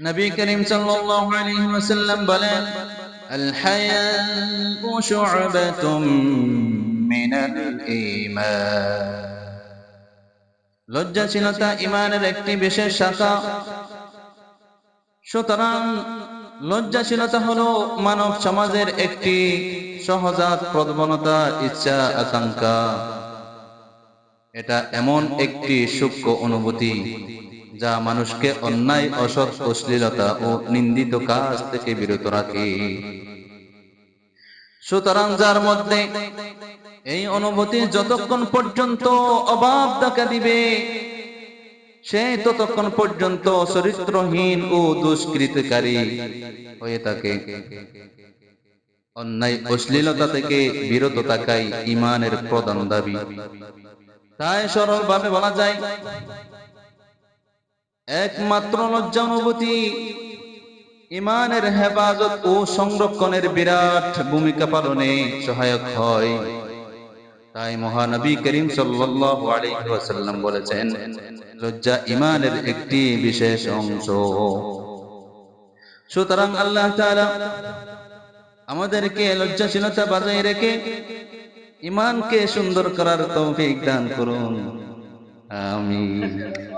নবী করিম সাল্লাল্লাহু আলাইহি ওয়াসাল্লাম বলেন, আল হায়াউ শু'বাতুম মিনাল ঈমান। লজ্জাশীলতা ঈমানের একটি বিশেষ শাখা। সুতরাং লজ্জাশীলতা হলো মানব সমাজের একটি সহজাত প্রবণতা, ইচ্ছা, আকাঙ্ক্ষা। এটা এমন একটি সূক্ষ্ম অনুভূতি যা মানুষকে অন্যায়, অসৎ, অশ্লীলতা ও নিন্দিত কাজ থেকে বিরত রাখে। সুতরাং যার মধ্যে এই অনুভূতি যতক্ষণ পর্যন্ত অভাব দেখা দিবে, সে ততক্ষণ পর্যন্ত চরিত্রহীন ও দুষ্কৃতকারী হয়ে থাকে। অন্যায়, অশ্লীলতা থেকে বিরত থাকাই ঈমানের প্রধান দাবি। তাই সরল ভাবে বলা যায়, একমাত্র লজ্জা অনুভূতি ঈমানের হেফাজত ও সংরক্ষণের বিরাট ভূমিকা পালনে সহায়ক হয়। তাই মহানবী করিম সাল্লাল্লাহু আলাইহি ওয়াসাল্লাম বলেছেন, লজ্জা ঈমানের একটি বিশেষ অংশ। সুতরাং আল্লাহ তাআলা আমাদেরকে লজ্জাশীলতা বজায় রেখে ঈমানকে সুন্দর করার তৌফিক দান করুন। আমিন।